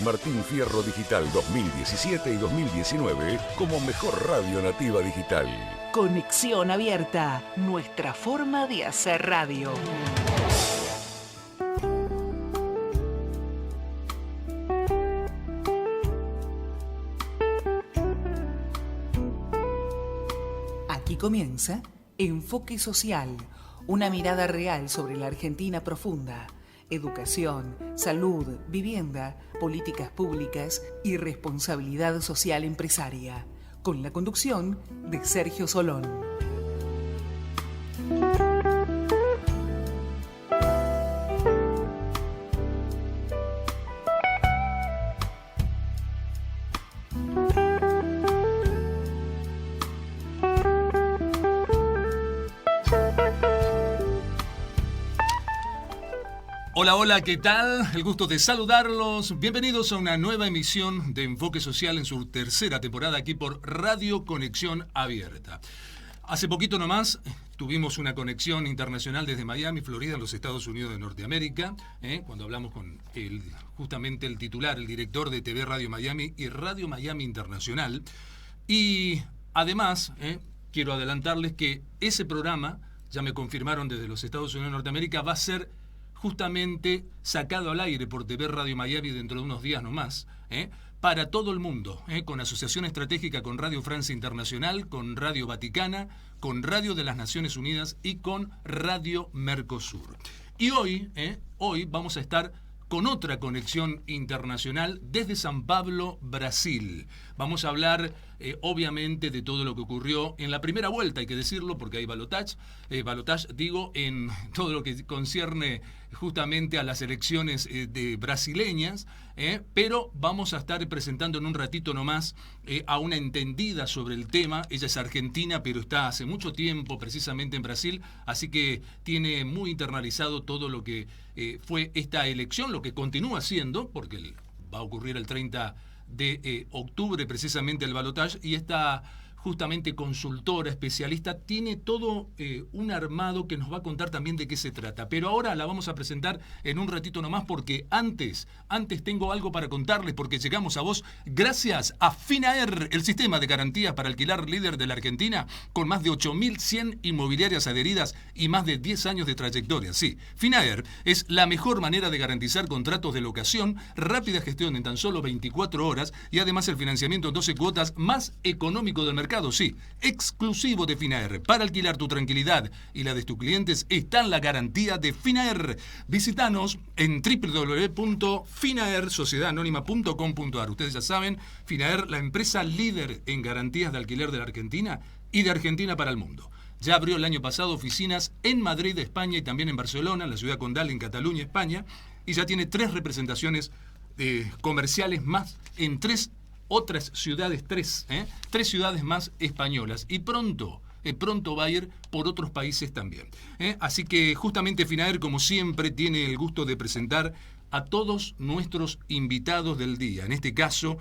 Martín Fierro Digital 2017 y 2019 como mejor radio nativa digital. Conexión Abierta, nuestra forma de hacer radio. Aquí comienza Enfoque Social, una mirada real sobre la Argentina profunda. Educación, salud, vivienda, políticas públicas y responsabilidad social empresaria. Con la conducción de Sergio Solón. Hola, hola, ¿qué tal? El gusto de saludarlos. Bienvenidos a una nueva emisión de Enfoque Social en su tercera temporada aquí por Radio Conexión Abierta. Hace poquito nomás tuvimos una conexión internacional desde Miami, Florida, en los Estados Unidos de Norteamérica, cuando hablamos con justamente el titular, el director de TV Radio Miami y Radio Miami Internacional. Y además, quiero adelantarles que ese programa, ya me confirmaron desde los Estados Unidos de Norteamérica, va a ser justamente sacado al aire por TV Radio Miami dentro de unos días nomás, para todo el mundo, con asociación estratégica con Radio Francia Internacional, con Radio Vaticana, con Radio de las Naciones Unidas y con Radio Mercosur. Y hoy vamos a estar con otra conexión internacional desde San Pablo, Brasil. Vamos a hablar, obviamente, de todo lo que ocurrió en la primera vuelta, hay que decirlo, porque hay balotage, en todo lo que concierne justamente a las elecciones de brasileñas, pero vamos a estar presentando en un ratito nomás a una entendida sobre el tema. Ella es argentina, pero está hace mucho tiempo precisamente en Brasil, así que tiene muy internalizado todo lo que fue esta elección, lo que continúa siendo, porque va a ocurrir el 30 de octubre precisamente el balotaje, y esta justamente consultora, especialista, tiene todo un armado que nos va a contar también de qué se trata. Pero ahora la vamos a presentar en un ratito nomás, porque antes tengo algo para contarles, porque llegamos a vos gracias a Finaer, el sistema de garantías para alquilar líder de la Argentina, con más de 8.100 inmobiliarias adheridas y más de 10 años de trayectoria. Sí, Finaer es la mejor manera de garantizar contratos de locación, rápida gestión en tan solo 24 horas y además el financiamiento en 12 cuotas más económico del mercado. Sí, exclusivo de Finaer. Para alquilar tu tranquilidad y la de tus clientes está en la garantía de Finaer. Visítanos en www.finaersociedadanónima.com.ar. Ustedes ya saben, Finaer, la empresa líder en garantías de alquiler de la Argentina y de Argentina para el mundo. Ya abrió el año pasado oficinas en Madrid, España, y también en Barcelona, en la ciudad condal, en Cataluña, España, y ya tiene 3 representaciones comerciales más en 3 otras ciudades, 3 ciudades más españolas, y pronto va a ir por otros países también. Así que justamente Finaer, como siempre, tiene el gusto de presentar a todos nuestros invitados del día. En este caso,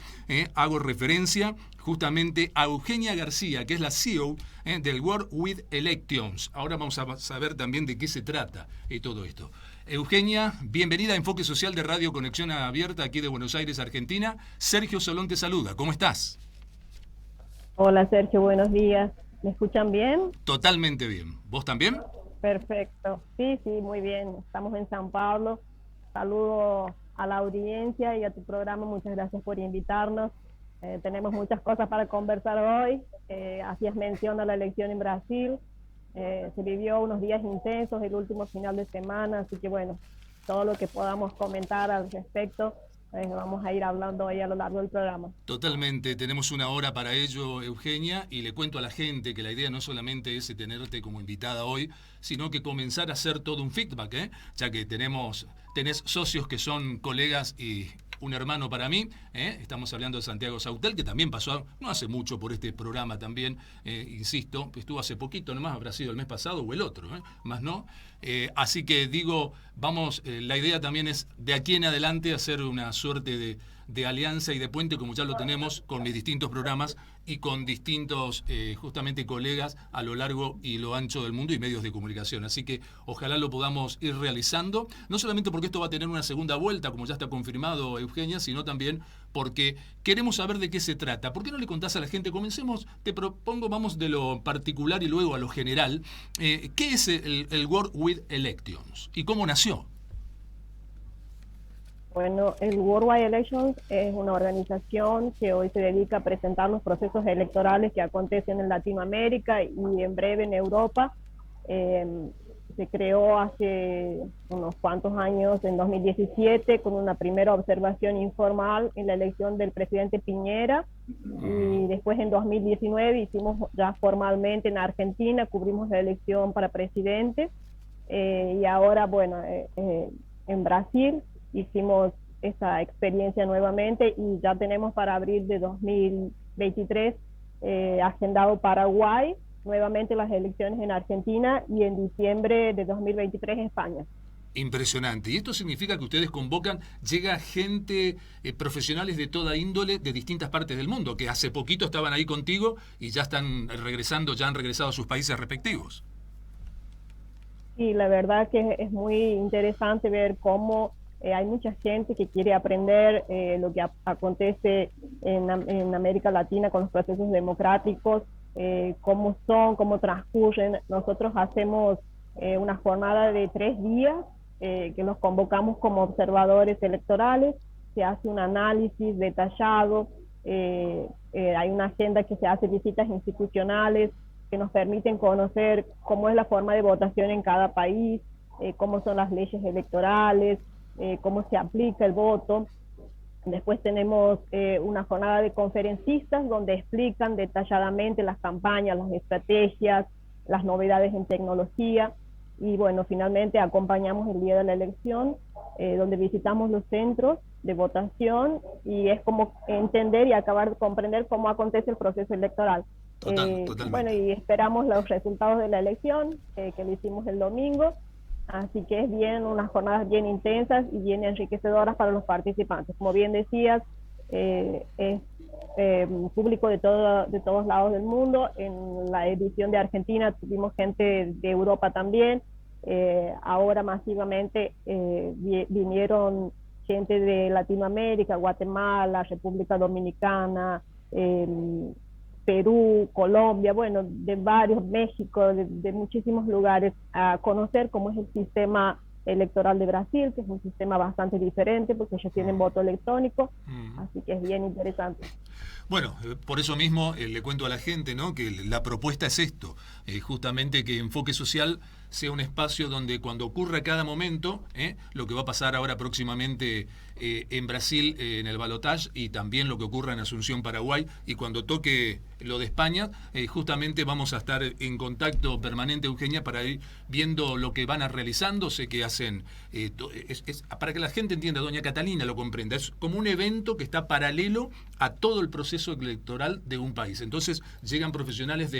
hago referencia justamente a Eugenia García, que es la CEO del World with Elections. Ahora vamos a saber también de qué se trata todo esto. Eugenia, bienvenida a Enfoque Social de Radio Conexión Abierta, aquí de Buenos Aires, Argentina. Sergio Solón te saluda. ¿Cómo estás? Hola, Sergio, buenos días. ¿Me escuchan bien? Totalmente bien. ¿Vos también? Perfecto. Sí, muy bien. Estamos en San Pablo. Saludo a la audiencia y a tu programa. Muchas gracias por invitarnos. Tenemos muchas cosas para conversar hoy. Hacías mención a la elección en Brasil. Se vivió unos días intensos, el último final de semana, así que bueno, todo lo que podamos comentar al respecto, vamos a ir hablando ahí a lo largo del programa. Totalmente, tenemos una hora para ello, Eugenia, y le cuento a la gente que la idea no solamente es tenerte como invitada hoy, sino que comenzar a hacer todo un feedback, ya que tenés socios que son colegas y un hermano para mí, estamos hablando de Santiago Sautel, que también pasó no hace mucho por este programa también, insisto, estuvo hace poquito nomás, habrá sido el mes pasado o el otro, más no. Así que digo, vamos, la idea también es de aquí en adelante hacer una suerte de alianza y de puente, como ya lo tenemos con mis distintos programas y con distintos justamente colegas a lo largo y lo ancho del mundo y medios de comunicación. Así que ojalá lo podamos ir realizando, no solamente porque esto va a tener una segunda vuelta, como ya está confirmado, Eugenia, sino también porque queremos saber de qué se trata. ¿Por qué no le contás a la gente? Comencemos, te propongo, vamos de lo particular y luego a lo general. ¿Qué es el World Wide Elections y cómo nació? Bueno, el Worldwide Elections es una organización que hoy se dedica a presentar los procesos electorales que acontecen en Latinoamérica y en breve en Europa. Se creó hace unos cuantos años, en 2017, con una primera observación informal en la elección del presidente Piñera, y después en 2019 hicimos ya formalmente en Argentina, cubrimos la elección para presidente, y ahora, bueno, en Brasil hicimos esa experiencia nuevamente y ya tenemos para abril de 2023 agendado Paraguay, nuevamente las elecciones en Argentina y en diciembre de 2023 España. Impresionante. Y esto significa que ustedes convocan, llega gente, profesionales de toda índole, de distintas partes del mundo, que hace poquito estaban ahí contigo y ya están regresando, ya han regresado a sus países respectivos. Sí, la verdad que es muy interesante ver cómo hay mucha gente que quiere aprender lo que acontece en América Latina con los procesos democráticos, cómo son, cómo transcurren. Nosotros hacemos una jornada de 3 días que los convocamos como observadores electorales, se hace un análisis detallado, hay una agenda que se hace visitas institucionales que nos permiten conocer cómo es la forma de votación en cada país, cómo son las leyes electorales, cómo se aplica el voto. Después tenemos una jornada de conferencistas donde explican detalladamente las campañas, las estrategias, las novedades en tecnología. Y bueno, finalmente acompañamos el día de la elección, donde visitamos los centros de votación y es como entender y acabar de comprender cómo acontece el proceso electoral. Totalmente. Bueno, y esperamos los resultados de la elección, que lo hicimos el domingo. Así que es bien, unas jornadas bien intensas y bien enriquecedoras para los participantes. Como bien decías, es público de todos lados del mundo. En la edición de Argentina tuvimos gente de Europa también. Ahora masivamente vinieron gente de Latinoamérica, Guatemala, República Dominicana, Perú, Colombia, bueno, de varios, México, de muchísimos lugares, a conocer cómo es el sistema electoral de Brasil, que es un sistema bastante diferente porque ellos tienen voto electrónico, así que es bien interesante. Bueno, por eso mismo le cuento a la gente, ¿no?, que la propuesta es esto, justamente que Enfoque Social sea un espacio donde cuando ocurra cada momento, lo que va a pasar ahora próximamente en Brasil, en el balotaje, y también lo que ocurra en Asunción, Paraguay, y cuando toque lo de España, justamente vamos a estar en contacto permanente, Eugenia, para ir viendo lo que van a realizando. Sé que hacen, para que la gente entienda, doña Catalina lo comprenda, es como un evento que está paralelo a todo el proceso electoral de un país. Entonces llegan profesionales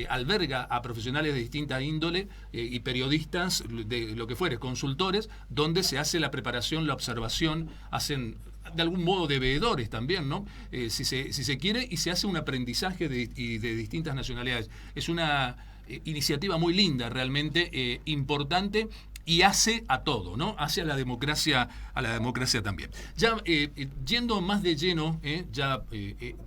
alberga a profesionales de distinta índole y periodistas de lo que fuere, consultores, donde se hace la preparación, la observación, hacen de algún modo de veedores también, ¿no? Si se quiere, y se hace un aprendizaje de distintas nacionalidades. Es una iniciativa muy linda, realmente importante, y hace a todo, ¿no? Hace a la democracia también. Ya yendo más de lleno,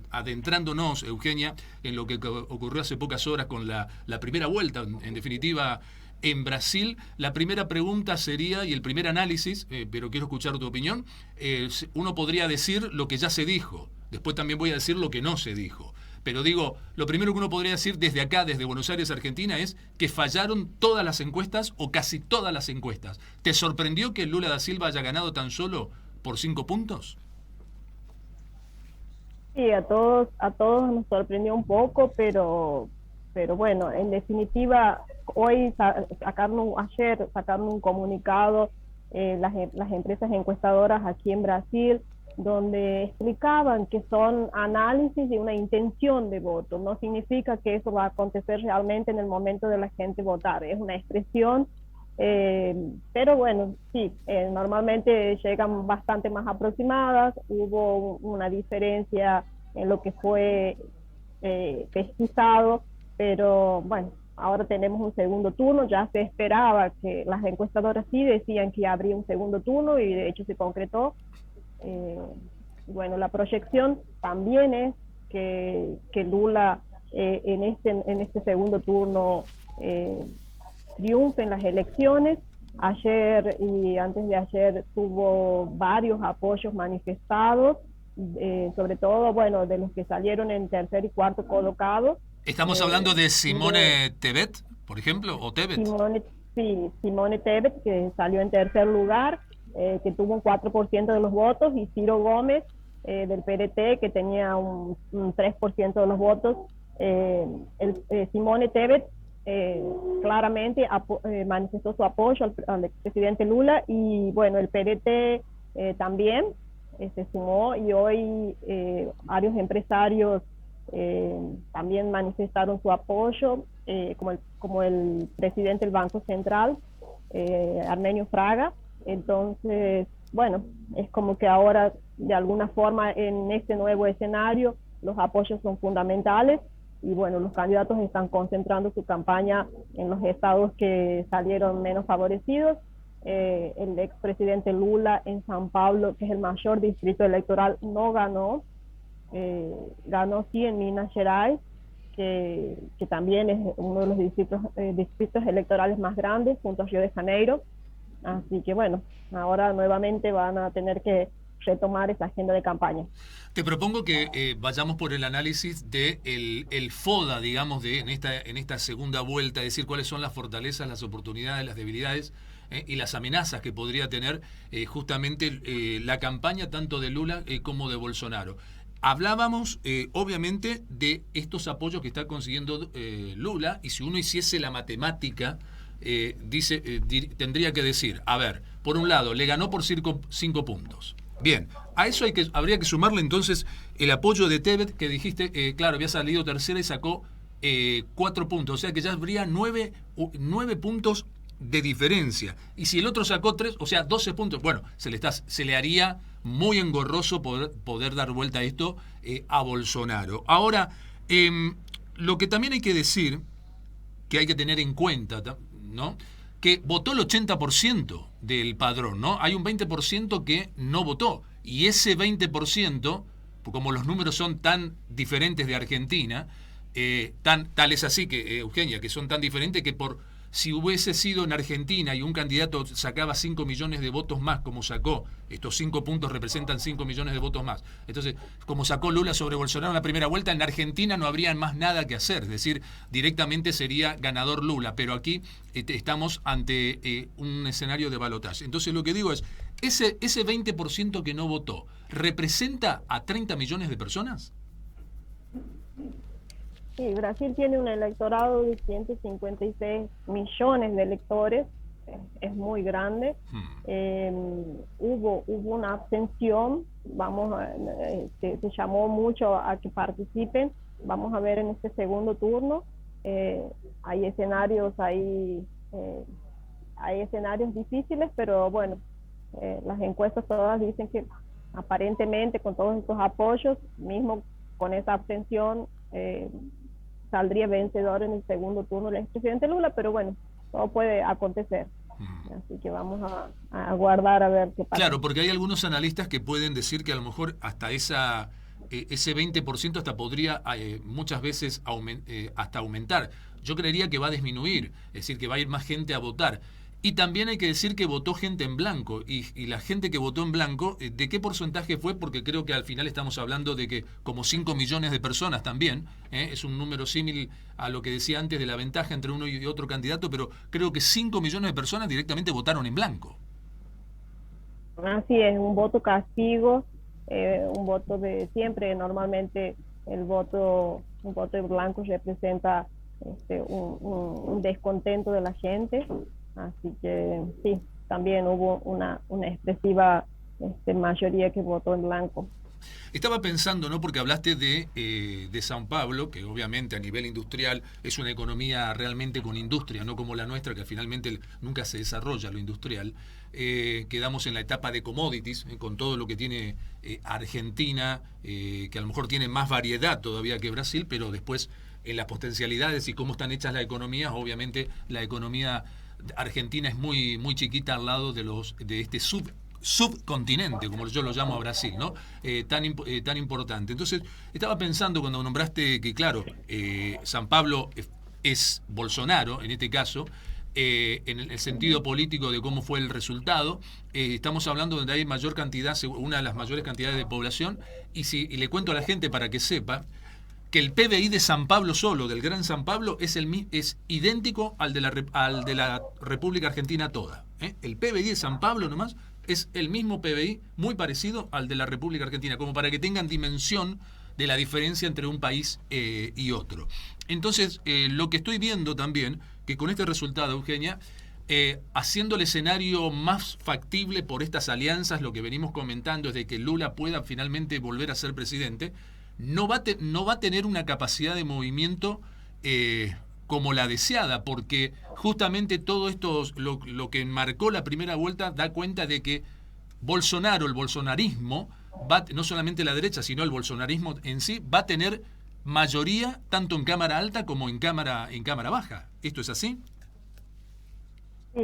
adentrándonos, Eugenia, en lo que ocurrió hace pocas horas con la primera vuelta, en definitiva, en Brasil, la primera pregunta sería, y el primer análisis, pero quiero escuchar tu opinión, uno podría decir lo que ya se dijo, después también voy a decir lo que no se dijo. Pero digo, lo primero que uno podría decir desde acá, desde Buenos Aires, Argentina, es que fallaron todas las encuestas o casi todas las encuestas. ¿Te sorprendió que Lula da Silva haya ganado tan solo por 5 puntos? Sí, a todos nos sorprendió un poco, pero bueno, en definitiva, ayer sacaron un comunicado las empresas encuestadoras aquí en Brasil, donde explicaban que son análisis de una intención de voto. No significa que eso va a acontecer realmente en el momento de la gente votar. Es una expresión, pero bueno, sí, normalmente llegan bastante más aproximadas. Hubo una diferencia en lo que fue pesquisado, pero bueno, ahora tenemos un segundo turno. Ya se esperaba, que las encuestadoras sí decían que habría un segundo turno y de hecho se concretó. Bueno, la proyección también es que Lula en este segundo turno triunfe en las elecciones. Ayer y antes de ayer tuvo varios apoyos manifestados, sobre todo, bueno, de los que salieron en tercer y cuarto colocado. ¿Estamos hablando de Simone Tebet, por ejemplo, o Tebet? Simone Tebet, que salió en tercer lugar, que tuvo un 4% de los votos, y Ciro Gómez, del PRT, que tenía un 3% de los votos. Simone Tebet claramente manifestó su apoyo al expresidente Lula, y bueno, el PRT también se sumó, y hoy varios empresarios también manifestaron su apoyo, como el presidente del Banco Central, Armenio Fraga. Entonces, bueno, es como que ahora, de alguna forma, en este nuevo escenario, los apoyos son fundamentales, y bueno, los candidatos están concentrando su campaña en los estados que salieron menos favorecidos. El expresidente Lula en São Paulo, que es el mayor distrito electoral, no ganó. Ganó sí en Minas Gerais, que también es uno de los distritos electorales más grandes, junto a Río de Janeiro. Así que bueno, ahora nuevamente van a tener que retomar esa agenda de campaña. Te propongo que vayamos por el análisis de el FODA, digamos, en esta segunda vuelta, es decir, cuáles son las fortalezas, las oportunidades, las debilidades y las amenazas que podría tener justamente la campaña tanto de Lula como de Bolsonaro. Hablábamos, obviamente, de estos apoyos que está consiguiendo Lula, y si uno hiciese la matemática, tendría que decir, a ver, por un lado, le ganó por 5 puntos. Bien, a eso habría que sumarle entonces el apoyo de Tebet, que dijiste, claro, había salido tercera y sacó 4 puntos, o sea que ya habría 9 puntos de diferencia. Y si el otro sacó 3, o sea, 12 puntos, bueno, se le haría muy engorroso poder dar vuelta a esto a Bolsonaro. Ahora, lo que también hay que decir, que hay que tener en cuenta, ¿no?, que votó el 80% del padrón, ¿no? Hay un 20% que no votó, y ese 20%, como los números son tan diferentes de Argentina, tal es así que, Eugenia, que son tan diferentes que si hubiese sido en Argentina y un candidato sacaba 5 millones de votos más, como sacó, estos 5 puntos representan 5 millones de votos más. Entonces, como sacó Lula sobre Bolsonaro en la primera vuelta, en Argentina no habría más nada que hacer, es decir, directamente sería ganador Lula, pero aquí estamos ante un escenario de balotaje. Entonces, lo que digo es, ese 20% que no votó, ¿representa a 30 millones de personas? Sí, Brasil tiene un electorado de 156 millones de electores, es muy grande. Hubo una abstención, se llamó mucho a que participen. Vamos a ver en este segundo turno. Hay escenarios difíciles, pero bueno, las encuestas todas dicen que aparentemente con todos estos apoyos, mismo con esa abstención, saldría vencedor en el segundo turno el expresidente Lula, pero bueno, todo puede acontecer. Así que vamos a aguardar a ver qué pasa. Claro, porque hay algunos analistas que pueden decir que a lo mejor hasta ese 20% hasta podría muchas veces hasta aumentar. Yo creería que va a disminuir, es decir, que va a ir más gente a votar. Y también hay que decir que votó gente en blanco. Y la gente que votó en blanco, ¿de qué porcentaje fue? Porque creo que al final estamos hablando de que como 5 millones de personas también. Es un número similar a lo que decía antes de la ventaja entre uno y otro candidato, pero creo que 5 millones de personas directamente votaron en blanco. Así es, un voto castigo, un voto de siempre. Normalmente un voto en blanco representa un descontento de la gente. Así que sí, también hubo una expresiva mayoría que votó en blanco. Estaba pensando, ¿no?, porque hablaste de São Paulo, que obviamente a nivel industrial es una economía realmente con industria, no como la nuestra, que finalmente nunca se desarrolla lo industrial. Quedamos en la etapa de commodities, con todo lo que tiene Argentina, que a lo mejor tiene más variedad todavía que Brasil, pero después en las potencialidades y cómo están hechas las economías, obviamente la economía argentina es muy, muy chiquita al lado de este subcontinente, como yo lo llamo a Brasil, ¿no? Tan importante. Entonces, estaba pensando cuando nombraste que, claro, San Pablo es Bolsonaro, en este caso, en el sentido político de cómo fue el resultado. Estamos hablando donde hay mayor cantidad, una de las mayores cantidades de población, y le cuento a la gente para que sepa que el PBI de San Pablo solo, del Gran San Pablo, es idéntico al de la República Argentina toda. El PBI de San Pablo nomás es el mismo PBI, muy parecido al de la República Argentina, como para que tengan dimensión de la diferencia entre un país y otro. Entonces, lo que estoy viendo también, que con este resultado, Eugenia, haciendo el escenario más factible por estas alianzas, lo que venimos comentando es de que Lula pueda finalmente volver a ser presidente, no va a tener una capacidad de movimiento como la deseada, porque justamente todo esto, lo que marcó la primera vuelta, da cuenta de que Bolsonaro, el bolsonarismo, no solamente la derecha, sino el bolsonarismo en sí, va a tener mayoría tanto en Cámara Alta como en Cámara Baja. ¿Esto es así? Sí.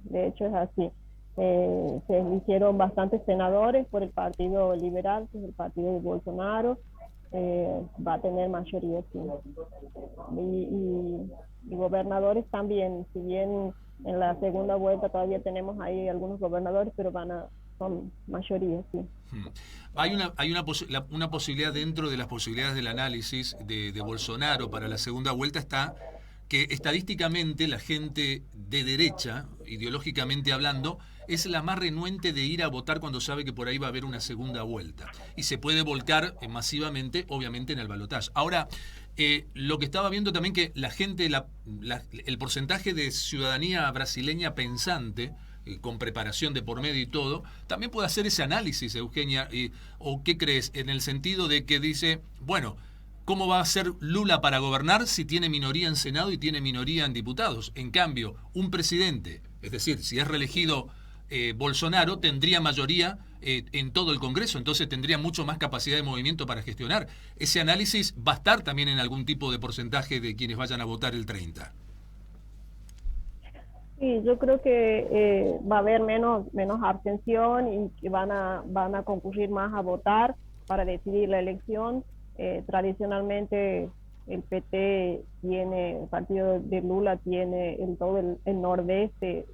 De hecho es así. Se eligieron bastantes senadores por el Partido Liberal, que es el partido de Bolsonaro. Va a tener mayoría, sí. Y gobernadores también, si bien en la segunda vuelta todavía tenemos ahí algunos gobernadores, pero son mayoría, sí. Hay una posibilidad dentro de las posibilidades del análisis de Bolsonaro para la segunda vuelta, está que estadísticamente la gente de derecha, ideológicamente hablando, es la más renuente de ir a votar cuando sabe que por ahí va a haber una segunda vuelta. Y se puede volcar masivamente, obviamente, en el balotaje. Ahora, lo que estaba viendo también que la gente, el porcentaje de ciudadanía brasileña pensante, con preparación de por medio y todo, también puede hacer ese análisis, Eugenia, o ¿qué crees? En el sentido de que dice, bueno, ¿cómo va a ser Lula para gobernar si tiene minoría en Senado y tiene minoría en diputados? En cambio, un presidente, es decir, si es reelegido Bolsonaro, tendría mayoría en todo el Congreso, entonces tendría mucho más capacidad de movimiento para gestionar. Ese análisis va a estar también en algún tipo de porcentaje de quienes vayan a votar el 30. Sí, yo creo que va a haber menos abstención y que van a concurrir más a votar para decidir la elección. Tradicionalmente el PT el partido de Lula tiene en todo el nordeste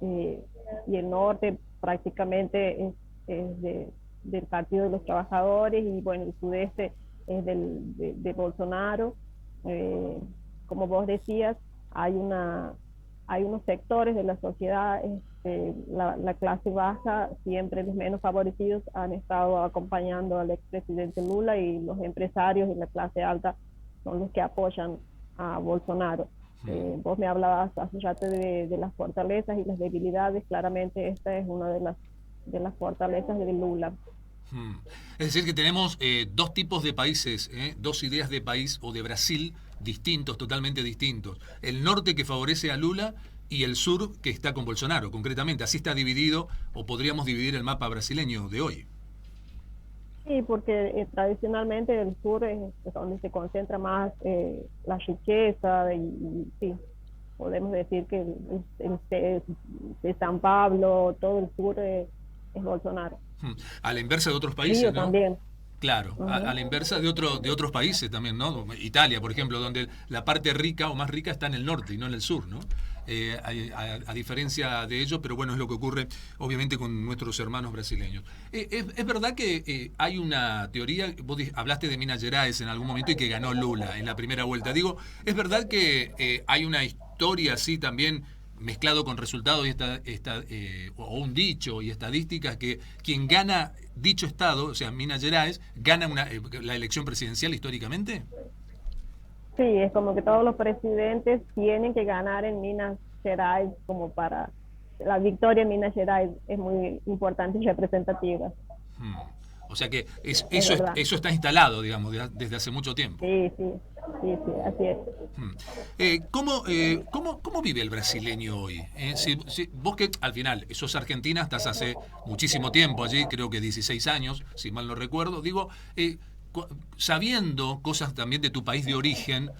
y el norte prácticamente es del Partido de los Trabajadores, y bueno, el sudeste es de Bolsonaro. Como vos decías, hay unos sectores de la sociedad, la clase baja, siempre los menos favorecidos, han estado acompañando al expresidente Lula, y los empresarios de la clase alta son los que apoyan a Bolsonaro. Vos me hablabas hace rato de las fortalezas y las debilidades. Claramente esta es una de las fortalezas de Lula. Es decir, que tenemos dos tipos de países, dos ideas de país o de Brasil distintos, totalmente distintos. El norte, que favorece a Lula, y el sur, que está con Bolsonaro, concretamente. Así está dividido, o podríamos dividir el mapa brasileño de hoy. Sí, porque tradicionalmente el sur es donde se concentra más la riqueza, y sí, podemos decir que de San Pablo, todo el sur es Bolsonaro. A la inversa de otros países, Río ¿no? También. Claro, a la inversa de otros países también, ¿no? Italia, por ejemplo, donde la parte rica o más rica está en el norte y no en el sur, ¿no? A diferencia de ello, pero bueno, es lo que ocurre obviamente con nuestros hermanos brasileños. Es verdad que hay una teoría, vos hablaste de Minas Gerais en algún momento y que ganó Lula en la primera vuelta. Digo, es verdad que hay una historia así también mezclado con resultados o un dicho y estadísticas, que quien gana dicho estado, o sea, Minas Gerais, gana la elección presidencial históricamente. Sí, es como que todos los presidentes tienen que ganar en Minas Gerais, como para la victoria en Minas Gerais es muy importante y representativa. O sea que eso está instalado, digamos, desde hace mucho tiempo. Sí, así es. ¿Cómo vive el brasileño hoy? Vos, que al final sos argentina, estás hace muchísimo tiempo allí, creo que 16 años, si mal no recuerdo, digo, sabiendo cosas también de tu país de origen,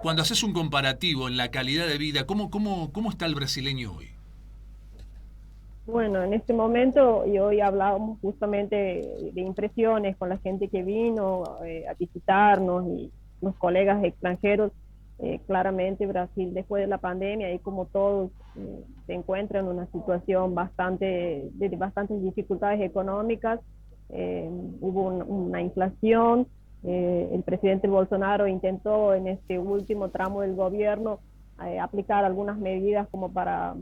cuando haces un comparativo en la calidad de vida, ¿cómo está el brasileño hoy? Bueno, en este momento y hoy hablábamos justamente de impresiones con la gente que vino a visitarnos y los colegas extranjeros. Claramente Brasil después de la pandemia y como todos se encuentra en una situación de bastantes dificultades económicas. Hubo una inflación. El presidente Bolsonaro intentó en este último tramo del gobierno aplicar algunas medidas como para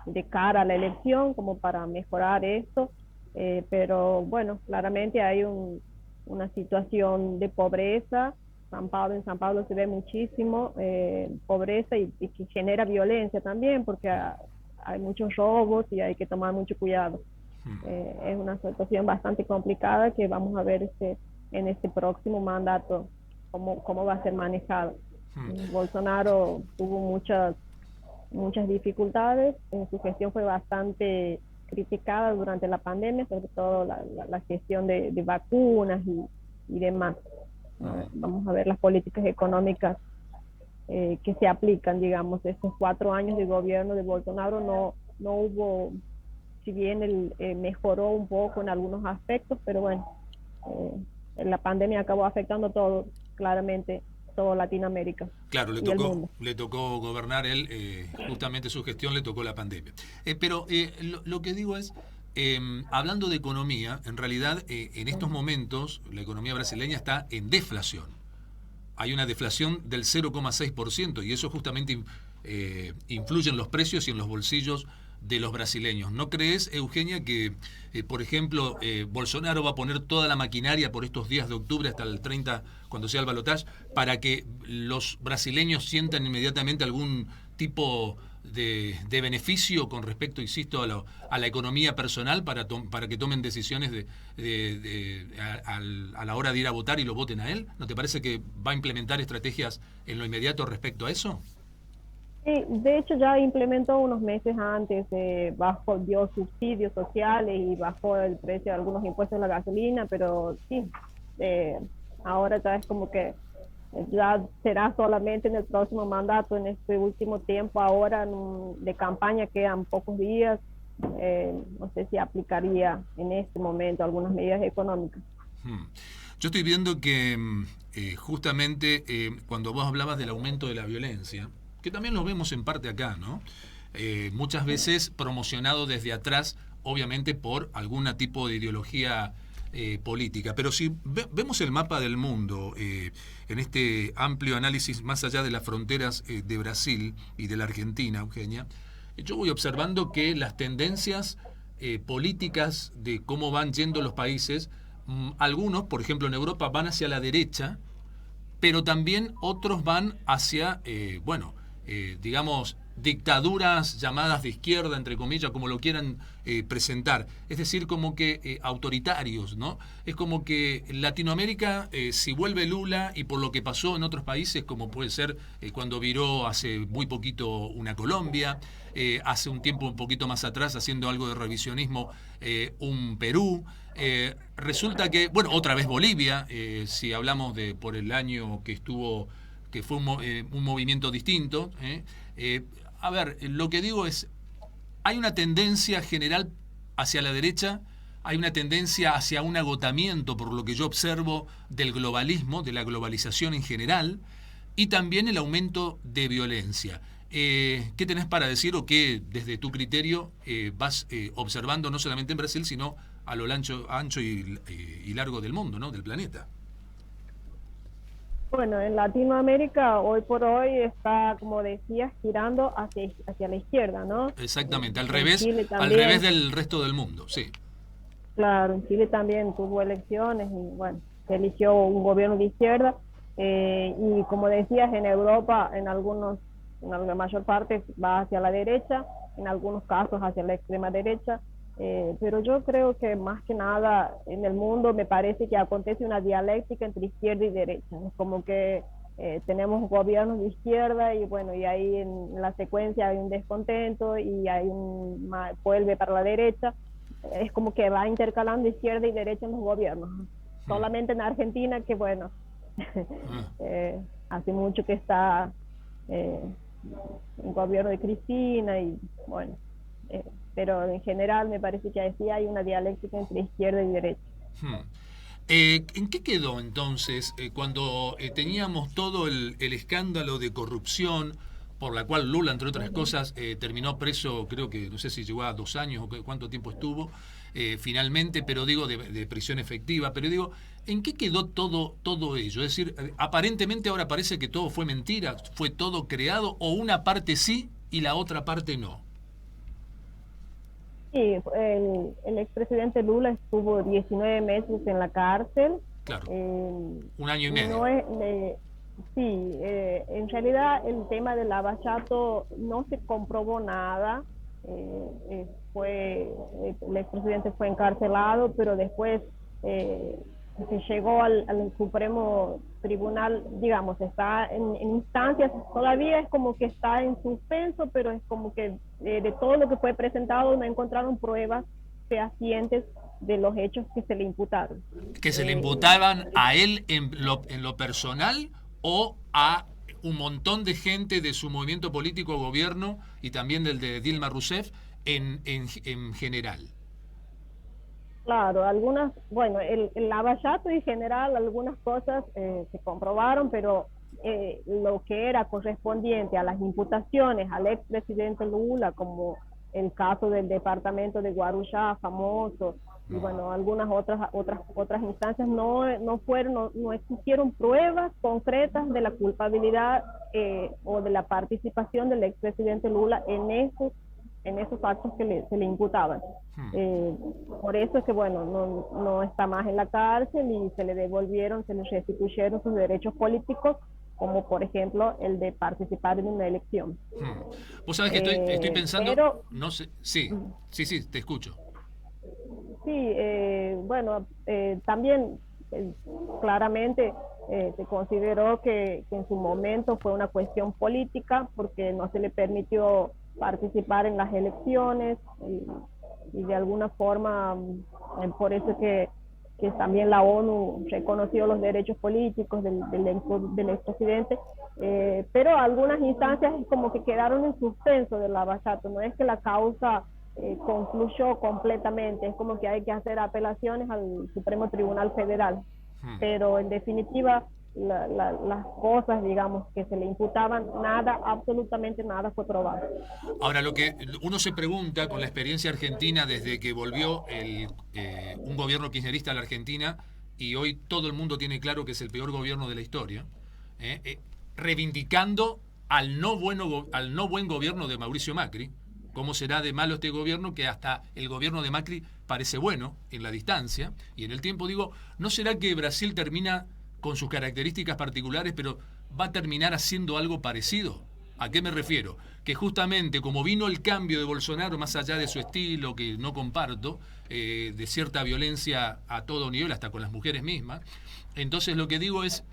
de cara a la elección, como para mejorar esto, pero bueno, claramente hay una situación de pobreza. En San Pablo se ve muchísimo pobreza y que genera violencia también, porque hay muchos robos y hay que tomar mucho cuidado. Es una situación bastante complicada que vamos a ver en este próximo mandato cómo va a ser manejado. Bolsonaro tuvo muchas dificultades. Su gestión fue bastante criticada durante la pandemia, sobre todo la gestión de vacunas y demás. Vamos a ver las políticas económicas que se aplican, digamos, estos 4 años de gobierno de Bolsonaro no hubo, si bien él mejoró un poco en algunos aspectos, pero bueno, la pandemia acabó afectando todo, claramente, todo Latinoamérica. Claro, Y el mundo. le tocó gobernar él, justamente su gestión le tocó la pandemia. Pero lo que digo es, hablando de economía, en realidad en estos momentos la economía brasileña está en deflación. Hay una deflación del 0,6% y eso justamente influye en los precios y en los bolsillos de los brasileños. ¿No crees, Eugenia, que, por ejemplo, Bolsonaro va a poner toda la maquinaria por estos días de octubre hasta el 30, cuando sea el balotaje, para que los brasileños sientan inmediatamente algún tipo de beneficio con respecto, insisto, a la economía personal para que tomen decisiones a la hora de ir a votar y lo voten a él? ¿No te parece que va a implementar estrategias en lo inmediato respecto a eso? Sí, de hecho ya implementó unos meses antes, dio subsidios sociales y bajó el precio de algunos impuestos de la gasolina, pero sí, ahora ya es como que ya será solamente en el próximo mandato, en este último tiempo ahora de campaña quedan pocos días. No sé si aplicaría en este momento algunas medidas económicas. Yo estoy viendo que justamente cuando vos hablabas del aumento de la violencia, que también lo vemos en parte acá, ¿no? Muchas veces promocionado desde atrás, obviamente por algún tipo de ideología política. Pero si vemos el mapa del mundo en este amplio análisis más allá de las fronteras de Brasil y de la Argentina, Eugenia, yo voy observando que las tendencias políticas de cómo van yendo los países, algunos, por ejemplo en Europa, van hacia la derecha, pero también otros van hacia, digamos, dictaduras llamadas de izquierda, entre comillas, como lo quieran presentar. Es decir, como que autoritarios, ¿no? Es como que Latinoamérica, si vuelve Lula y por lo que pasó en otros países, como puede ser cuando viró hace muy poquito una Colombia, hace un tiempo un poquito más atrás, haciendo algo de revisionismo, un Perú. Resulta que, bueno, otra vez Bolivia, si hablamos de por el año que estuvo, que fue un movimiento distinto. A ver, lo que digo es, hay una tendencia general hacia la derecha, hay una tendencia hacia un agotamiento, por lo que yo observo, del globalismo, de la globalización en general, y también el aumento de violencia. ¿Qué tenés para decir o qué, desde tu criterio, vas observando no solamente en Brasil, sino a lo ancho y largo del mundo, ¿no? Del planeta? Bueno, en Latinoamérica hoy por hoy está, como decías, girando hacia la izquierda, ¿no? Exactamente, al En Chile al también, revés del resto del mundo, sí. claro, en Chile también tuvo elecciones y bueno, se eligió un gobierno de izquierda. Y como decías, en Europa, en la mayor parte va hacia la derecha, en algunos casos hacia la extrema derecha. Pero yo creo que más que nada en el mundo me parece que acontece una dialéctica entre izquierda y derecha. Es como que tenemos gobiernos de izquierda y bueno, y ahí en la secuencia hay un descontento y hay vuelve para la derecha. Es como que va intercalando izquierda y derecha en los gobiernos. Solamente en Argentina que bueno, hace mucho que está el gobierno de Cristina y bueno, pero en general me parece que sí hay una dialéctica entre izquierda y derecha. ¿En qué quedó entonces cuando teníamos todo el escándalo de corrupción por la cual Lula, entre otras cosas, terminó preso, creo que no sé si llegó a 2 años o cuánto tiempo estuvo finalmente, pero digo de prisión efectiva, pero digo, ¿en qué quedó todo ello? Es decir, aparentemente ahora parece que todo fue mentira, fue todo creado, o una parte sí y la otra parte no. Sí, el expresidente Lula estuvo 19 meses en la cárcel. Claro, 1 año y medio. No es, sí, en realidad el tema del lavallato no se comprobó nada. El expresidente fue encarcelado, pero después se llegó al Supremo Tribunal, digamos, está en instancias, todavía es como que está en suspenso, pero es como que de todo lo que fue presentado no encontraron pruebas fehacientes de los hechos que se le imputaron. ¿Que se le imputaban a él en lo personal o a un montón de gente de su movimiento político o gobierno y también del de Dilma Rousseff en general? Claro, algunas, bueno, el lavallato en general, algunas cosas se comprobaron, pero lo que era correspondiente a las imputaciones al expresidente Lula, como el caso del departamento de Guarujá, famoso, y bueno, algunas otras instancias no existieron pruebas concretas de la culpabilidad o de la participación del expresidente Lula en esos actos que se le imputaban. Por eso es que, bueno, no está más en la cárcel y se le restituyeron sus derechos políticos, como por ejemplo el de participar en una elección. Vos sabés que estoy pensando, pero, no sé, sí, te escucho. Sí, bueno, también claramente se consideró que en su momento fue una cuestión política porque no se le permitió participar en las elecciones y de alguna forma por eso que también la ONU reconoció los derechos políticos del expresidente, pero algunas instancias como que quedaron en suspenso del lavallato, no es que la causa concluyó completamente, es como que hay que hacer apelaciones al Supremo Tribunal Federal, pero en definitiva las cosas, digamos, que se le imputaban, absolutamente nada fue probado. Ahora, lo que uno se pregunta con la experiencia argentina desde que volvió un gobierno kirchnerista a la Argentina, y hoy todo el mundo tiene claro que es el peor gobierno de la historia, reivindicando al no buen gobierno de Mauricio Macri. ¿Cómo será de malo este gobierno que hasta el gobierno de Macri parece bueno en la distancia y en el tiempo? Digo, ¿no será que Brasil termina con sus características particulares, pero va a terminar haciendo algo parecido? ¿A qué me refiero? Que justamente como vino el cambio de Bolsonaro, más allá de su estilo, que no comparto, de cierta violencia a todo nivel, hasta con las mujeres mismas, entonces lo que digo es,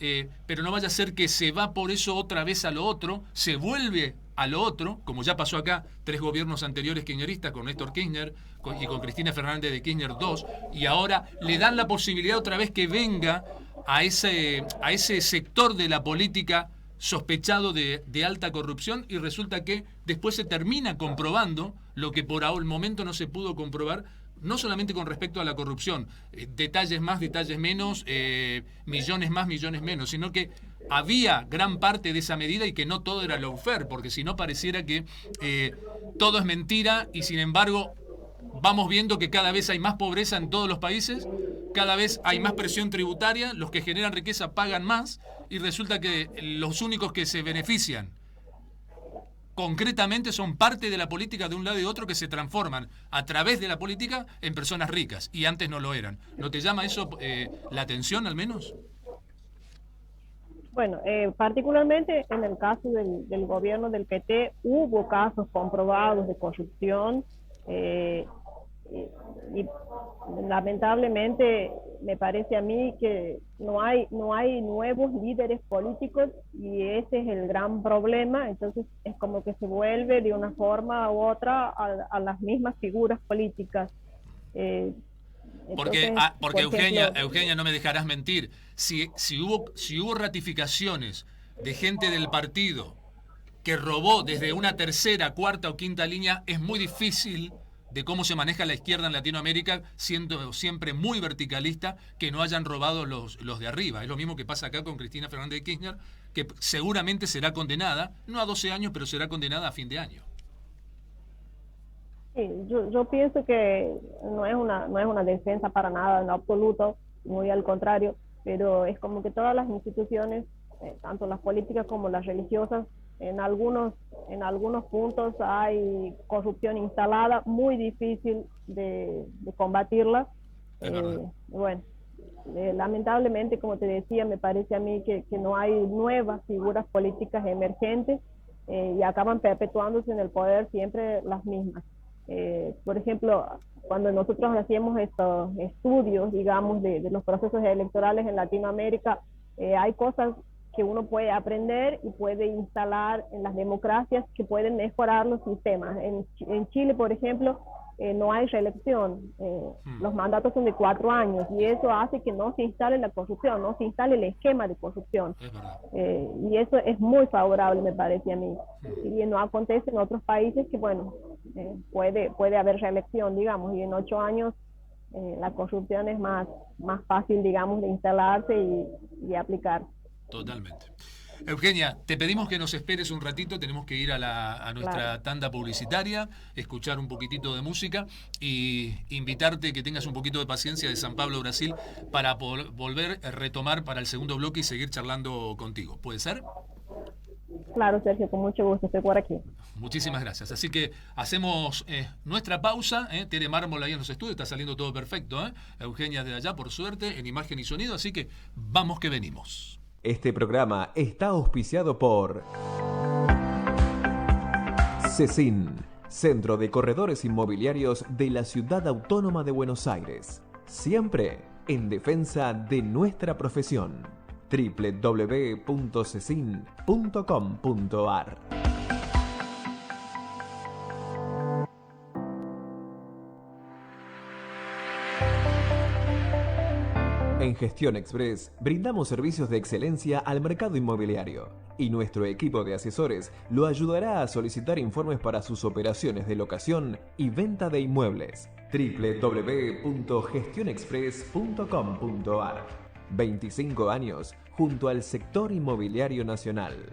pero no vaya a ser que se va por eso otra vez a lo otro, se vuelve a lo otro, como ya pasó acá 3 gobiernos anteriores kirchneristas, con Néstor Kirchner y con Cristina Fernández de Kirchner 2, y ahora le dan la posibilidad otra vez que venga a ese sector de la política sospechado de alta corrupción, y resulta que después se termina comprobando lo que por el momento no se pudo comprobar, no solamente con respecto a la corrupción, detalles más, detalles menos, millones más, millones menos, sino que había gran parte de esa medida y que no todo era lawfare, porque si no pareciera que todo es mentira y sin embargo vamos viendo que cada vez hay más pobreza en todos los países, cada vez hay más presión tributaria, los que generan riqueza pagan más y resulta que los únicos que se benefician concretamente son parte de la política de un lado y otro, que se transforman a través de la política en personas ricas y antes no lo eran. ¿No te llama eso la atención al menos? Bueno, particularmente en el caso del gobierno del PT hubo casos comprobados de corrupción y lamentablemente me parece a mí que no hay nuevos líderes políticos y ese es el gran problema. Entonces es como que se vuelve de una forma u otra a las mismas figuras políticas. Porque Eugenia, no me dejarás mentir, si hubo ratificaciones de gente del partido que robó desde una tercera, cuarta o quinta línea, es muy difícil de cómo se maneja la izquierda en Latinoamérica, siendo siempre muy verticalista, que no hayan robado los de arriba. Es lo mismo que pasa acá con Cristina Fernández de Kirchner, que seguramente será condenada, no a 12 años, pero será condenada a fin de año. Sí, yo pienso que no es una defensa para nada, en absoluto, muy al contrario, pero es como que todas las instituciones, tanto las políticas como las religiosas, en algunos puntos hay corrupción instalada, muy difícil de combatirla. Bueno, lamentablemente, como te decía, me parece a mí que no hay nuevas figuras políticas emergentes y acaban perpetuándose en el poder siempre las mismas. Por ejemplo, cuando nosotros hacíamos estos estudios, digamos, de los procesos electorales en Latinoamérica, hay cosas que uno puede aprender y puede instalar en las democracias que pueden mejorar los sistemas. En Chile, por ejemplo, no hay reelección, los mandatos son de 4 años y eso hace que no se instale la corrupción, no se instale el esquema de corrupción. Y eso es muy favorable, me parece a mí. Y no acontece en otros países que, bueno, puede haber reelección, digamos, y en 8 años la corrupción es más fácil, digamos, de instalarse y aplicar. Totalmente. Eugenia, te pedimos que nos esperes un ratito, tenemos que ir a nuestra tanda publicitaria, escuchar un poquitito de música y invitarte que tengas un poquito de paciencia de San Pablo, Brasil, para volver a retomar para el segundo bloque y seguir charlando contigo. ¿Puede ser? Claro, Sergio, con mucho gusto, estoy por aquí. Muchísimas gracias. Así que hacemos nuestra pausa. Tere Mármol ahí en los estudios, está saliendo todo perfecto. Eugenia de allá, por suerte, en imagen y sonido, así que vamos que venimos. Este programa está auspiciado por CECIN, Centro de Corredores Inmobiliarios de la Ciudad Autónoma de Buenos Aires. Siempre en defensa de nuestra profesión. www.cecin.com.ar. En Gestión Express brindamos servicios de excelencia al mercado inmobiliario y nuestro equipo de asesores lo ayudará a solicitar informes para sus operaciones de locación y venta de inmuebles. www.gestionexpress.com.ar. 25 años junto al sector inmobiliario nacional.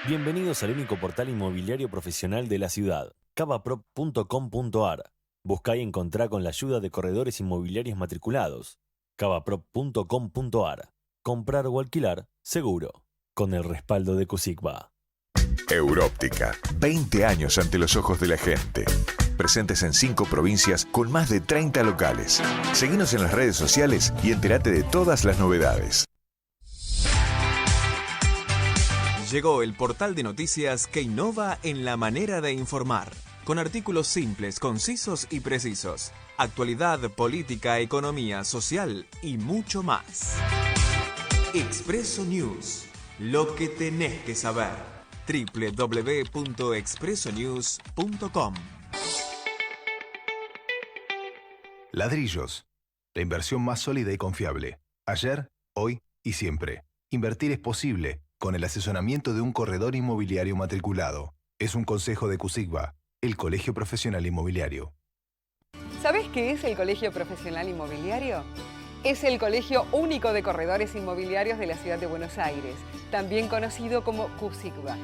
Bienvenidos al único portal inmobiliario profesional de la ciudad, cavaprop.com.ar. Buscá y encontrá con la ayuda de corredores inmobiliarios matriculados. cavaprop.com.ar. Comprar o alquilar, seguro. Con el respaldo de Cusigba. Európtica. 20 años ante los ojos de la gente. Presentes en 5 provincias con más de 30 locales. Seguinos en las redes sociales y entérate de todas las novedades. Llegó el portal de noticias que innova en la manera de informar. Con artículos simples, concisos y precisos. Actualidad, política, economía, social y mucho más. Expreso News. Lo que tenés que saber. www.expresonews.com. Ladrillos. La inversión más sólida y confiable. Ayer, hoy y siempre. Invertir es posible con el asesoramiento de un corredor inmobiliario matriculado. Es un consejo de Cusigba, el Colegio Profesional Inmobiliario. ¿Sabés qué es el Colegio Profesional Inmobiliario? Es el colegio único de corredores inmobiliarios de la ciudad de Buenos Aires, también conocido como Cusigba.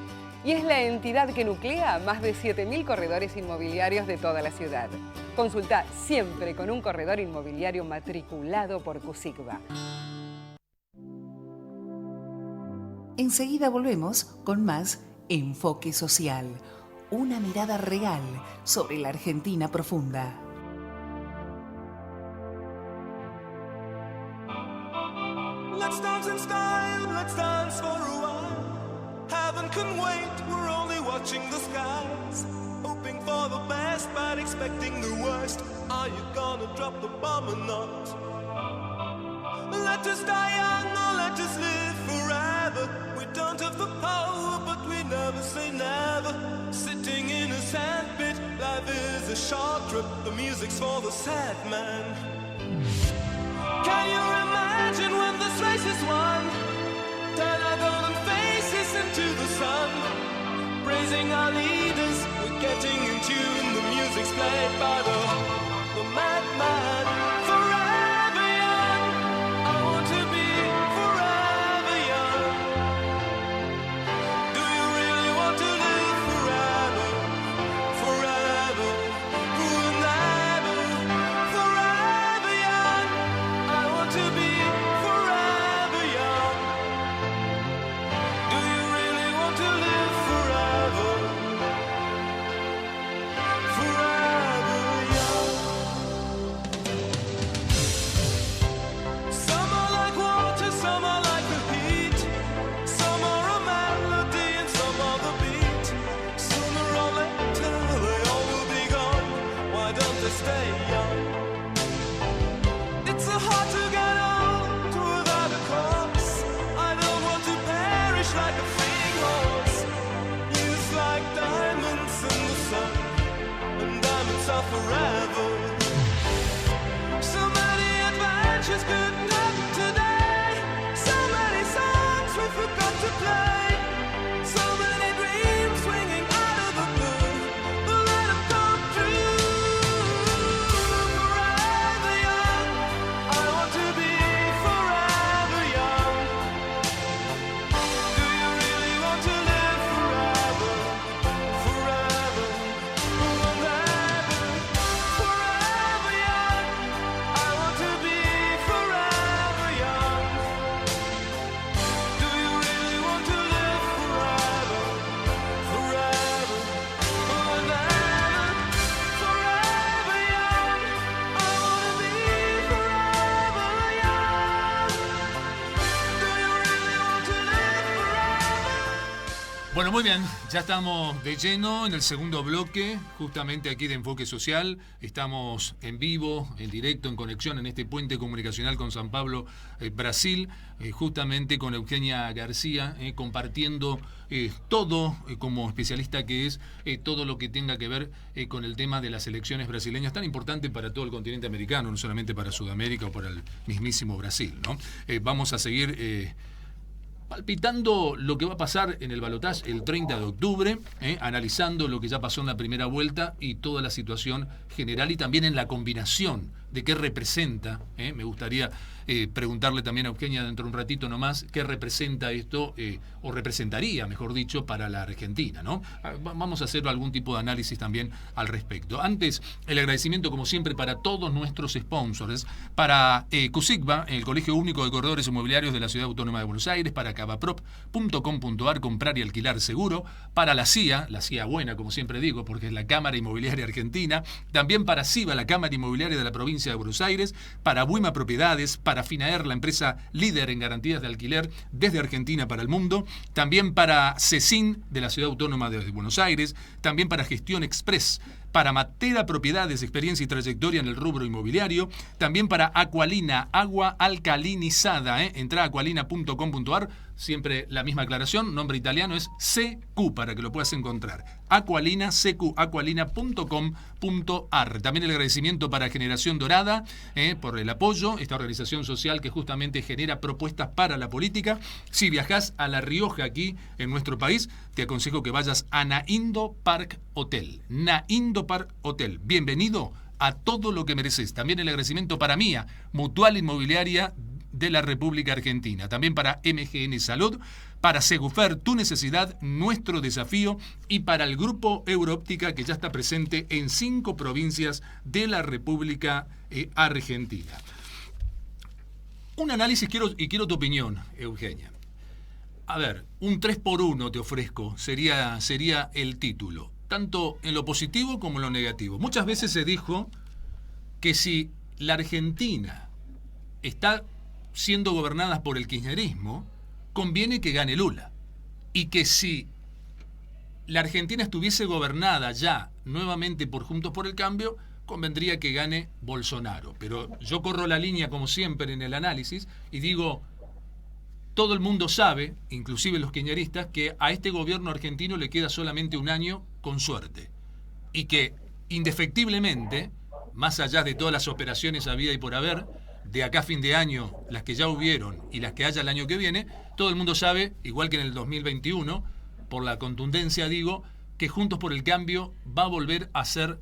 Y es la entidad que nuclea a más de 7.000 corredores inmobiliarios de toda la ciudad. Consulta siempre con un corredor inmobiliario matriculado por Cusigba. Enseguida volvemos con más Enfoque Social. Una mirada real sobre la Argentina profunda. Let's dance in style, let's dance for a while. Heaven can wait, we're only watching the skies. Hoping for the best, but expecting the worst. Are you gonna drop the bomb or not? Let us die young or let us live forever. We don't have the power, but we never say never. Sitting in a sandpit, life is a short trip. The music's for the sad man. Can you imagine when this race is won? Turn our golden faces into the sun. Praising our leaders, we get marching in tune, the music's played by the madman. Forever young, I want to be forever young. Do you really want to live forever? Forever, forever, forever young. I want to be forever young. Do you really want to live forever? Forever young. Some are like water, some are like the heat. Some are a melody and some are the beat. Sooner or later they all will be gone. Why don't they stay young? It's so hard to get old without a cause. I don't want to perish like a fleeing horse. Youth like diamonds in the sun, and diamonds are forever. So many adventures couldn't happen today. So many songs we forgot to play. So many dreams swinging out of the blue. But let them come true. Forever young, I want to be forever young. Do you really want to live forever? Forever, forever, forever young. I want to be forever young. Do you really want to live forever? Forever, forever, forever young. I want to be forever young. Do you really want to live forever? Bueno, muy bien, ya estamos de lleno en el segundo bloque, justamente aquí de Enfoque Social. Estamos en vivo, en directo, en conexión en este puente comunicacional con San Pablo, Brasil, justamente con Eugenia García, compartiendo todo, como especialista que es, todo lo que tenga que ver con el tema de las elecciones brasileñas, tan importante para todo el continente americano, no solamente para Sudamérica o para el mismísimo Brasil, ¿no? Vamos a seguir palpitando lo que va a pasar en el balotaje el 30 de octubre, analizando lo que ya pasó en la primera vuelta y toda la situación general y también en la combinación de qué representa. Me gustaría preguntarle también a Eugenia dentro de un ratito nomás qué representa esto, o representaría, mejor dicho, para la Argentina, ¿no? Vamos a hacer algún tipo de análisis también al respecto. Antes, el agradecimiento, como siempre, para todos nuestros sponsors, para CUSIGBA, el Colegio Único de Corredores Inmobiliarios de la Ciudad Autónoma de Buenos Aires, para cavaprop.com.ar, comprar y alquilar seguro, para la CIA buena, como siempre digo, porque es la Cámara Inmobiliaria Argentina, también para CIBA, la Cámara Inmobiliaria de la Provincia de Buenos Aires, para Buima Propiedades, para Finaer, la empresa líder en garantías de alquiler desde Argentina para el mundo, también para CECIN de la Ciudad Autónoma de Buenos Aires, también para Gestión Express, para Matera Propiedades, experiencia y trayectoria en el rubro inmobiliario, también para Aqualina, agua alcalinizada, entra a aqualina.com.ar, siempre la misma aclaración, nombre italiano es CQ, para que lo puedas encontrar. Aqualina, CQ, aqualina.com.ar. También el agradecimiento para Generación Dorada, por el apoyo, esta organización social que justamente genera propuestas para la política. Si viajás a La Rioja, aquí en nuestro país, te aconsejo que vayas a Naindo Park Hotel. Naindo Park Hotel. Bienvenido a todo lo que mereces. También el agradecimiento para Mía, Mutual Inmobiliaria de la República Argentina. También para MGN Salud, para Segufer, tu necesidad, nuestro desafío, y para el Grupo Euroóptica, que ya está presente en 5 provincias de la República Argentina. Un análisis quiero tu opinión, Eugenia. A ver, un 3x1 te ofrezco, sería el título, tanto en lo positivo como en lo negativo. Muchas veces se dijo que si la Argentina está siendo gobernada por el kirchnerismo, conviene que gane Lula. Y que si la Argentina estuviese gobernada ya nuevamente por Juntos por el Cambio, convendría que gane Bolsonaro. Pero yo corro la línea, como siempre, en el análisis y digo, todo el mundo sabe, inclusive los kirchneristas, que a este gobierno argentino le queda solamente un año con suerte. Y que, indefectiblemente, más allá de todas las operaciones habida y por haber, de acá a fin de año, las que ya hubieron y las que haya el año que viene, todo el mundo sabe, igual que en el 2021, por la contundencia digo, que Juntos por el Cambio va a volver a ser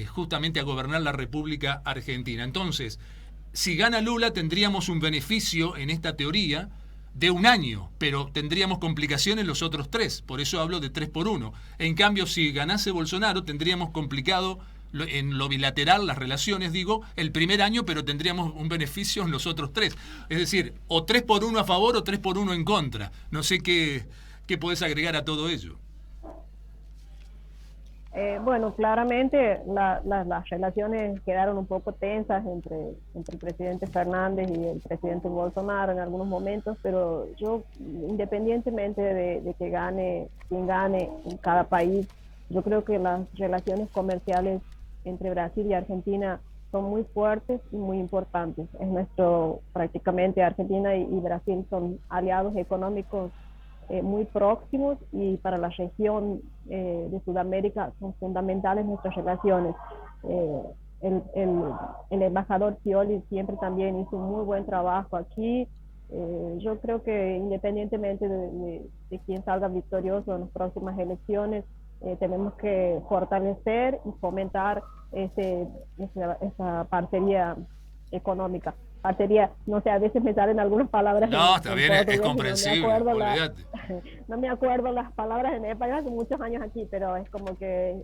justamente a gobernar la República Argentina. Entonces, si gana Lula tendríamos un beneficio en esta teoría de 1 año, pero tendríamos complicaciones los otros 3, por eso hablo de 3 por 1. En cambio, si ganase Bolsonaro tendríamos complicado en lo bilateral, las relaciones, digo, el primer año, pero tendríamos un beneficio en los otros 3. Es decir, o 3 por 1 a favor o 3 por 1 en contra. No sé qué podés agregar a todo ello. Bueno, claramente las relaciones quedaron un poco tensas entre el presidente Fernández y el presidente Bolsonaro en algunos momentos, pero yo, independientemente de que gane quien gane en cada país, yo creo que las relaciones comerciales entre Brasil y Argentina son muy fuertes y muy importantes. Prácticamente Argentina y Brasil son aliados económicos muy próximos, y para la región de Sudamérica son fundamentales nuestras relaciones. El embajador Scioli siempre también hizo un muy buen trabajo aquí. Yo creo que independientemente de quién salga victorioso en las próximas elecciones, tenemos que fortalecer y fomentar esa parcería económica. Parcería, no sé, a veces me salen algunas palabras. No, está bien, es comprensible. No me acuerdo las palabras en español, hace muchos años aquí, pero es como que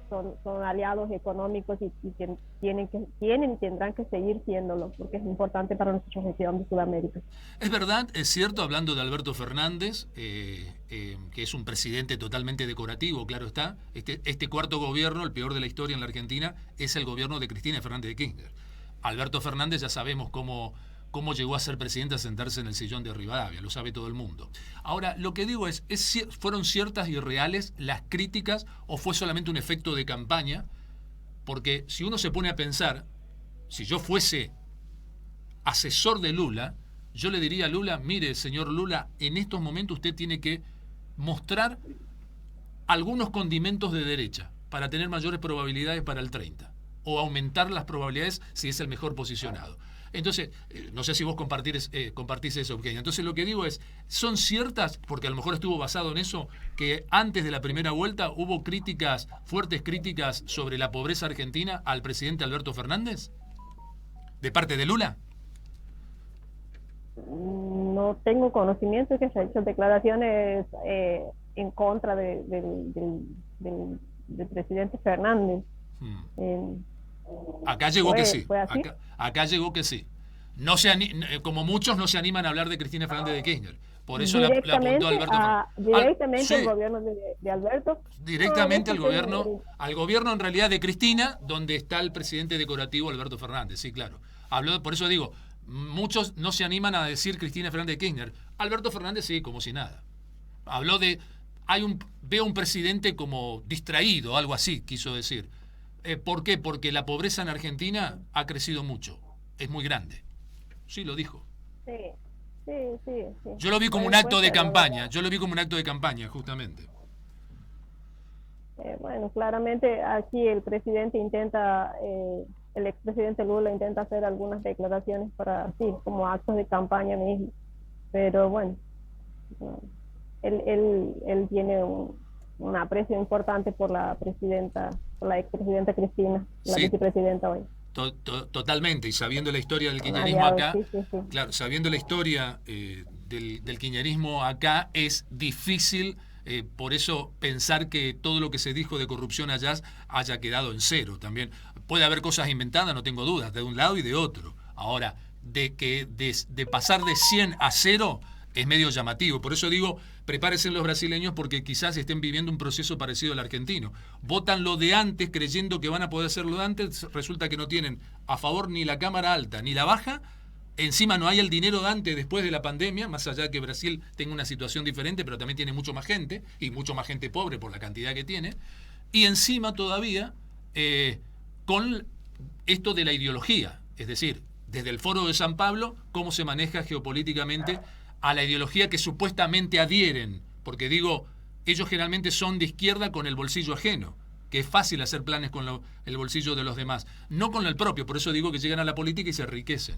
son aliados económicos y que tienen y tendrán que seguir siéndolo, porque es importante para nuestra región de Sudamérica. Es verdad, es cierto, hablando de Alberto Fernández, que es un presidente totalmente decorativo, claro está. Este cuarto gobierno, el peor de la historia en la Argentina, es el gobierno de Cristina Fernández de Kirchner. Alberto Fernández ya sabemos cómo llegó a ser presidente, a sentarse en el sillón de Rivadavia, lo sabe todo el mundo. Ahora, lo que digo ¿fueron ciertas y reales las críticas o fue solamente un efecto de campaña? Porque si uno se pone a pensar, si yo fuese asesor de Lula, yo le diría a Lula, mire, señor Lula, en estos momentos usted tiene que mostrar algunos condimentos de derecha para tener mayores probabilidades para el 30. O aumentar las probabilidades si es el mejor posicionado. Entonces, no sé si vos compartís eso, Eugenia. Entonces, lo que digo es, ¿son ciertas, porque a lo mejor estuvo basado en eso, que antes de la primera vuelta hubo fuertes críticas sobre la pobreza argentina al presidente Alberto Fernández? ¿De parte de Lula? No tengo conocimiento de que se han hecho declaraciones en contra del presidente Fernández. Acá llegó que sí. Acá llegó que sí. Como muchos no se animan a hablar de Cristina Fernández de Kirchner. Por eso la apuntó Alberto Fernández. Directamente al gobierno de Alberto. Directamente al gobierno en realidad de Cristina, donde está el presidente decorativo Alberto Fernández. Sí, claro. Por eso digo, muchos no se animan a decir Cristina Fernández de Kirchner. Alberto Fernández sí, como si nada. Habló de... Veo un presidente como distraído, algo así quiso decir. ¿Por qué? Porque la pobreza en Argentina ha crecido mucho, es muy grande. Sí, lo dijo. Sí. Yo lo vi como un acto de campaña, justamente. Bueno, claramente aquí el presidente el expresidente Lula intenta hacer algunas declaraciones como actos de campaña mismo. Pero bueno, él tiene un aprecio importante por la expresidenta Cristina, la vicepresidenta hoy. Totalmente, y sabiendo la historia del kirchnerismo acá, sí. Claro, sabiendo la historia del kirchnerismo acá, es difícil, por eso pensar que todo lo que se dijo de corrupción allá haya quedado en cero también. Puede haber cosas inventadas, no tengo dudas, de un lado y de otro. Ahora, de pasar de 100 a 0 es medio llamativo. Por eso digo, prepárense los brasileños porque quizás estén viviendo un proceso parecido al argentino. Votan lo de antes creyendo que van a poder hacer lo de antes, resulta que no tienen a favor ni la cámara alta ni la baja, encima no hay el dinero de antes después de la pandemia, más allá de que Brasil tenga una situación diferente, pero también tiene mucho más gente, y mucho más gente pobre por la cantidad que tiene, y encima todavía con esto de la ideología, es decir, desde el Foro de San Pablo, cómo se maneja geopolíticamente a la ideología que supuestamente adhieren, porque digo, ellos generalmente son de izquierda con el bolsillo ajeno, que es fácil hacer planes con el bolsillo de los demás, no con el propio, por eso digo que llegan a la política y se enriquecen.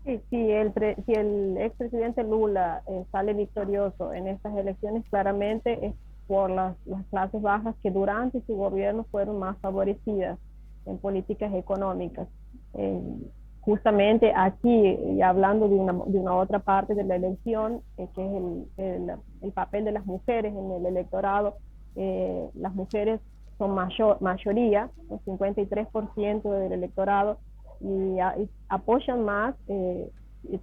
Sí, si el expresidente Lula sale victorioso en estas elecciones, claramente es por las clases bajas que durante su gobierno fueron más favorecidas en políticas económicas. Eh, Justamente aquí, y hablando de una otra parte de la elección, que es el papel de las mujeres en el electorado, las mujeres son mayoría, el 53% del electorado, y apoyan más,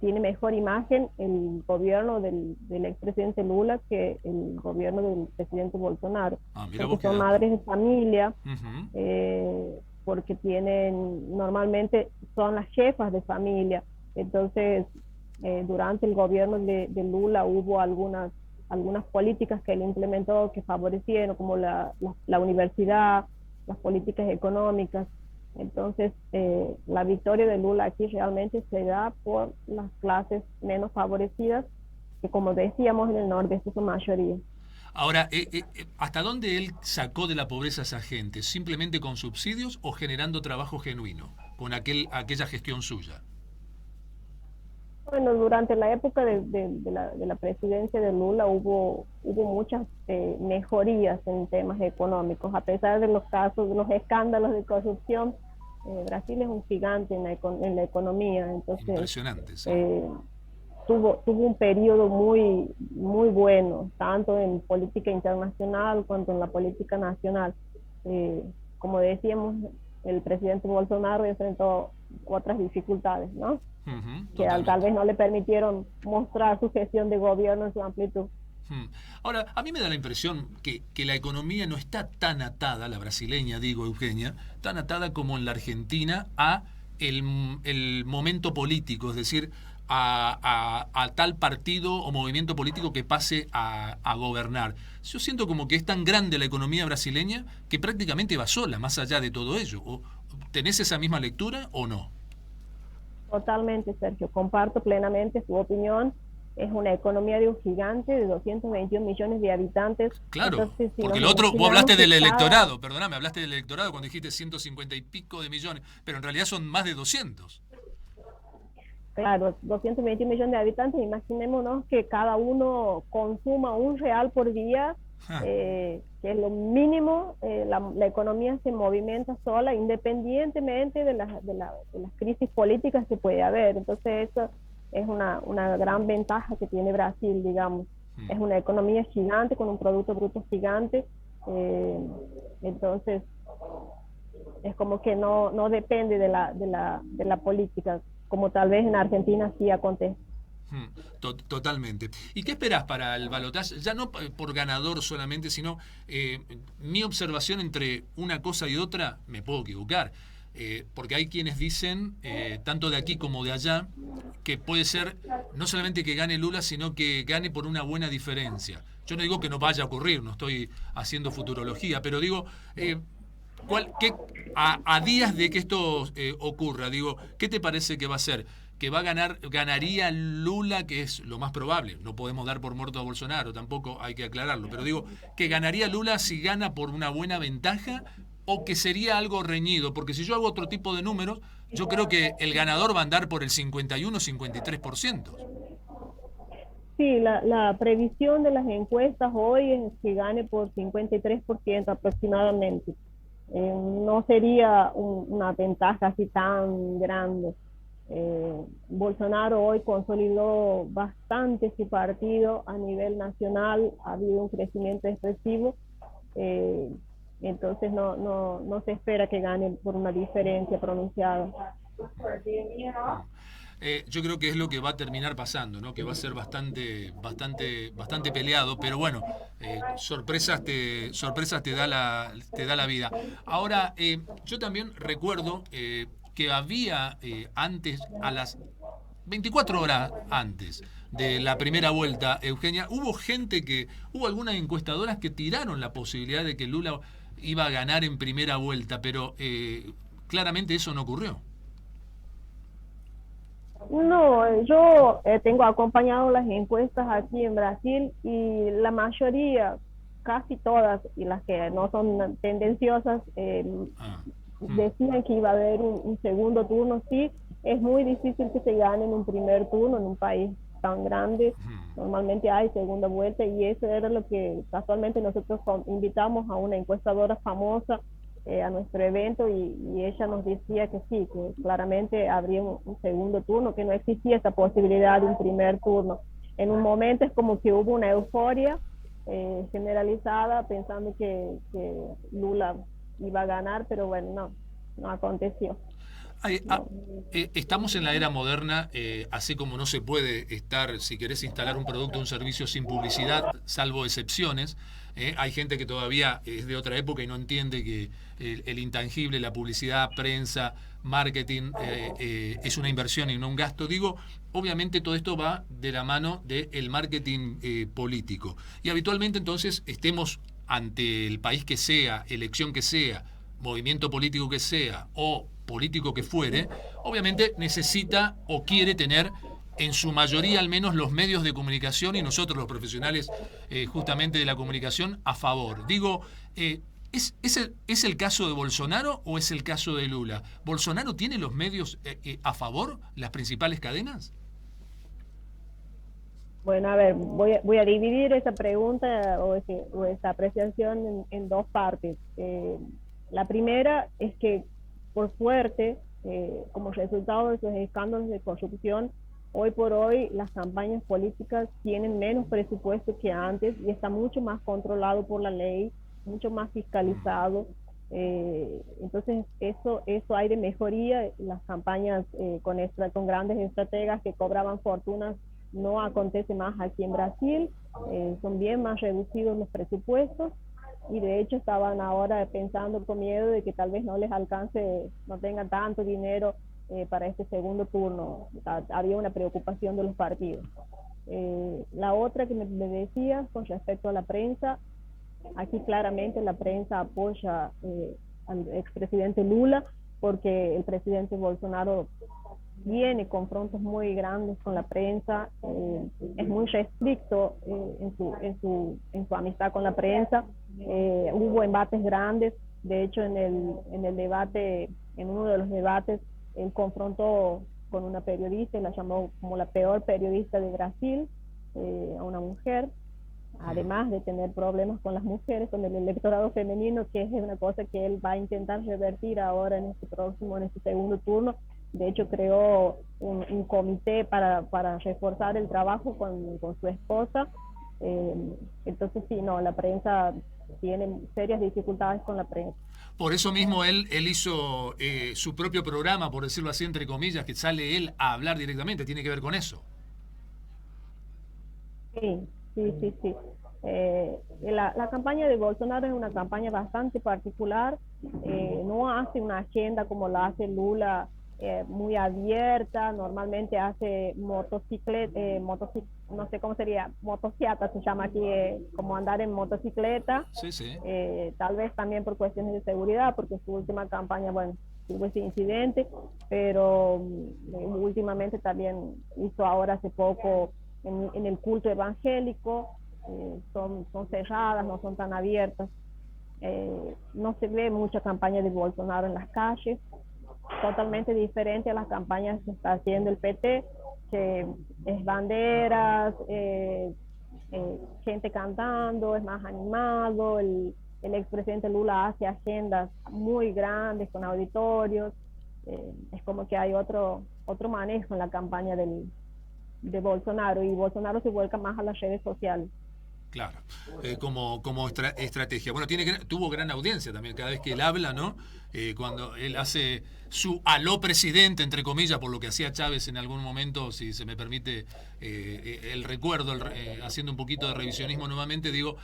tiene mejor imagen el gobierno del expresidente Lula que el gobierno del presidente Bolsonaro. Mira vos Porque son qué dato. madres de familia, Ujú. porque normalmente son las jefas de familia. Entonces, durante el gobierno de Lula hubo algunas políticas que él implementó que favorecieron, como la universidad, las políticas económicas. Entonces, la victoria de Lula aquí realmente se da por las clases menos favorecidas, que como decíamos en el Nordeste son mayoría. Ahora, ¿hasta dónde él sacó de la pobreza a esa gente? ¿Simplemente con subsidios o generando trabajo genuino? Con aquella gestión suya. Bueno, durante la época de la presidencia de Lula hubo muchas mejorías en temas económicos, a pesar de los casos, de los escándalos de corrupción. Brasil es un gigante en la economía, entonces Impresionante, sí. tuvo un periodo muy bueno, tanto en política internacional cuanto en la política nacional. Como decíamos, el presidente Bolsonaro enfrentó otras dificultades, ¿no? Que tal vez no le permitieron mostrar su gestión de gobierno en su amplitud. Ahora, a mí me da la impresión que la economía no está tan atada, la brasileña, digo, Eugenia, tan atada como en la Argentina a el momento político, es decir, a tal partido o movimiento político que pase a gobernar. Yo siento como que es tan grande la economía brasileña que prácticamente va sola, más allá de todo ello. ¿Tenés esa misma lectura o no? Totalmente, Sergio. Comparto plenamente su opinión. Es una economía de un gigante de 221 millones de habitantes. Claro, entonces, si porque el nos otro, vos imaginamos hablaste que del electorado, perdóname, hablaste del electorado cuando dijiste 150 y pico de millones, pero en realidad son más de 200. Claro, 221 millones de habitantes, imaginémonos que cada uno consuma R$1 por día, que es lo mínimo. La economía se movimenta sola independientemente de las crisis políticas que puede haber. Entonces eso es una gran ventaja que tiene Brasil, digamos. Es una economía gigante con un Producto Bruto gigante, entonces es como que no depende de la política, como tal vez en Argentina sí acontece. Totalmente. ¿Y qué esperás para el balotaje? Ya no por ganador solamente, sino mi observación entre una cosa y otra, me puedo equivocar, porque hay quienes dicen, tanto de aquí como de allá, que puede ser no solamente que gane Lula, sino que gane por una buena diferencia. Yo no digo que no vaya a ocurrir, no estoy haciendo futurología, pero digo, a días de que esto ocurra, digo, ¿qué te parece que va a ser? Que ganaría Lula, que es lo más probable. No podemos dar por muerto a Bolsonaro, tampoco hay que aclararlo, pero digo, que ganaría Lula si gana por una buena ventaja o que sería algo reñido, porque si yo hago otro tipo de números, yo creo que el ganador va a andar por el 51-53%. Sí, la previsión de las encuestas hoy es que gane por 53% aproximadamente. No sería una ventaja así tan grande. Bolsonaro hoy consolidó bastante su partido a nivel nacional, ha habido un crecimiento expresivo, entonces no se espera que gane por una diferencia pronunciada. Yo creo que es lo que va a terminar pasando, ¿no? Que va a ser bastante peleado, pero bueno, sorpresas te da la vida. Ahora, yo también recuerdo que había antes, a las 24 horas antes de la primera vuelta, Eugenia, hubo algunas encuestadoras que tiraron la posibilidad de que Lula iba a ganar en primera vuelta, pero claramente eso no ocurrió. No, yo tengo acompañado las encuestas aquí en Brasil y la mayoría, casi todas, y las que no son tendenciosas, decían que iba a haber un segundo turno, sí, es muy difícil que se gane en un primer turno en un país tan grande. Normalmente hay segunda vuelta y eso era lo que casualmente nosotros invitamos a una encuestadora famosa a nuestro evento y ella nos decía que sí, que claramente habría un segundo turno, que no existía esa posibilidad de un primer turno. En un momento es como que hubo una euforia generalizada pensando que Lula iba a ganar, pero bueno, no aconteció. Estamos en la era moderna, así como no se puede estar, si querés instalar un producto o un servicio sin publicidad, salvo excepciones. Hay gente que todavía es de otra época y no entiende que el intangible, la publicidad, prensa, marketing, es una inversión y no un gasto. Digo, obviamente todo esto va de la mano del marketing político. Y habitualmente entonces estemos ante el país que sea, elección que sea, movimiento político que sea o político que fuere, obviamente necesita o quiere tener en su mayoría al menos los medios de comunicación y nosotros los profesionales justamente de la comunicación a favor. Digo, ¿es el caso de Bolsonaro o es el caso de Lula? ¿Bolsonaro tiene los medios a favor, las principales cadenas? Bueno, a ver, voy a dividir esa pregunta o esa apreciación en dos partes. La primera es que, por suerte, como resultado de esos escándalos de corrupción, hoy por hoy las campañas políticas tienen menos presupuesto que antes y está mucho más controlado por la ley, mucho más fiscalizado. Entonces, eso hay de mejoría. Las campañas con grandes estrategas que cobraban fortunas no acontece más aquí en Brasil, son bien más reducidos los presupuestos. Y de hecho estaban ahora pensando con miedo de que tal vez no les alcance, no tengan tanto dinero para este segundo turno. Había una preocupación de los partidos. La otra que me decías con respecto a la prensa, aquí claramente la prensa apoya al expresidente Lula porque el presidente Bolsonaro tiene confrontos muy grandes con la prensa, es muy restricto en su amistad con la prensa. Hubo embates grandes, de hecho en uno de los debates él confrontó con una periodista y la llamó como la peor periodista de Brasil, a una mujer, además de tener problemas con las mujeres, con el electorado femenino, que es una cosa que él va a intentar revertir ahora en este segundo turno. De hecho creó un comité para reforzar el trabajo con su esposa. Entonces sí, la prensa tiene serias dificultades con la prensa. Por eso mismo él hizo su propio programa, por decirlo así, entre comillas, que sale él a hablar directamente. ¿Tiene que ver con eso? Sí. La campaña de Bolsonaro es una campaña bastante particular. No hace una agenda como la hace Lula, muy abierta. Normalmente hace no sé cómo sería, motocicleta se llama aquí, como andar en motocicleta. Sí. Tal vez también por cuestiones de seguridad, porque su última campaña, bueno, tuvo ese incidente, pero últimamente también hizo ahora hace poco en el culto evangélico. Son cerradas, no son tan abiertas. No se ve mucha campaña de Bolsonaro en las calles, totalmente diferente a las campañas que está haciendo el PT, que es banderas, gente cantando, es más animado. El expresidente Lula hace agendas muy grandes con auditorios. Es como que hay otro manejo en la campaña de Bolsonaro, y Bolsonaro se vuelca más a las redes sociales. Claro, como estrategia. Bueno, tuvo gran audiencia también cada vez que él habla, ¿no? Cuando él hace su aló presidente, entre comillas, por lo que hacía Chávez en algún momento, si se me permite el recuerdo, haciendo un poquito de revisionismo nuevamente, digo,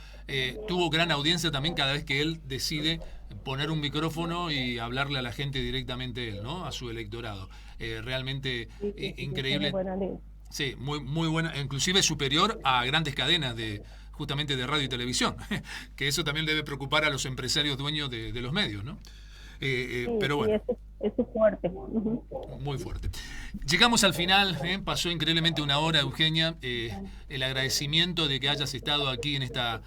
tuvo gran audiencia también cada vez que él decide poner un micrófono y hablarle a la gente directamente él, ¿no? A su electorado. Realmente increíble. Sí, muy buena, inclusive superior a grandes cadenas justamente de radio y televisión, que eso también debe preocupar a los empresarios dueños de los medios, ¿no? Pero bueno. Sí, eso es fuerte. Muy fuerte. Llegamos al final, pasó increíblemente una hora, Eugenia. El agradecimiento de que hayas estado aquí en esta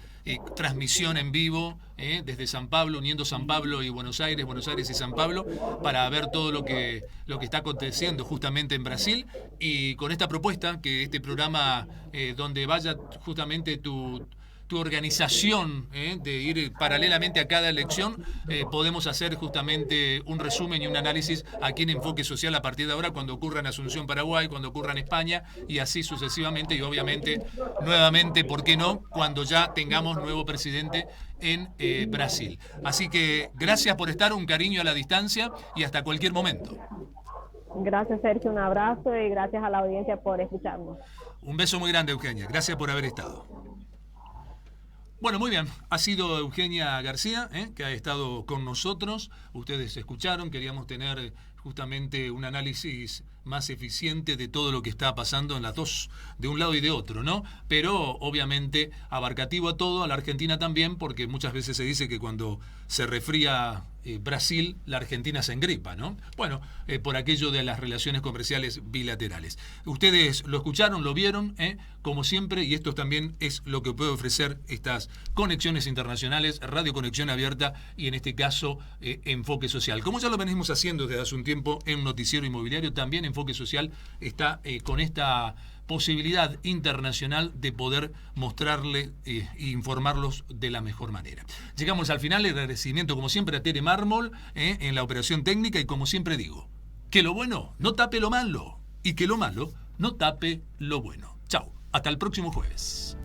transmisión en vivo desde San Pablo, uniendo San Pablo y Buenos Aires y San Pablo, para ver todo lo que está aconteciendo justamente en Brasil, y con esta propuesta, que este programa donde vaya justamente tu organización de ir paralelamente a cada elección, podemos hacer justamente un resumen y un análisis aquí en Enfoque Social a partir de ahora, cuando ocurra en Asunción, Paraguay, cuando ocurra en España, y así sucesivamente, y obviamente nuevamente, ¿por qué no?, cuando ya tengamos nuevo presidente en Brasil. Así que gracias por estar, un cariño a la distancia y hasta cualquier momento. Gracias, Sergio, un abrazo y gracias a la audiencia por escucharnos. Un beso muy grande, Eugenia. Gracias por haber estado. Bueno, muy bien. Ha sido Eugenia García, que ha estado con nosotros. Ustedes escucharon, queríamos tener justamente un análisis más eficiente de todo lo que está pasando en las dos, de un lado y de otro, ¿no? Pero obviamente abarcativo a todo, a la Argentina también, porque muchas veces se dice que cuando se resfría Brasil, la Argentina se engripa, ¿no? Bueno, por aquello de las relaciones comerciales bilaterales. Ustedes lo escucharon, lo vieron, como siempre, y esto también es lo que puede ofrecer estas conexiones internacionales, Radio Conexión Abierta y en este caso Enfoque Social. Como ya lo venimos haciendo desde hace un tiempo en un noticiero inmobiliario, también Enfoque Social está con esta posibilidad internacional de poder mostrarle e informarlos de la mejor manera. Llegamos al final, el agradecimiento como siempre a Tere Mármol en la operación técnica, y como siempre digo, que lo bueno no tape lo malo y que lo malo no tape lo bueno. Chao, hasta el próximo jueves.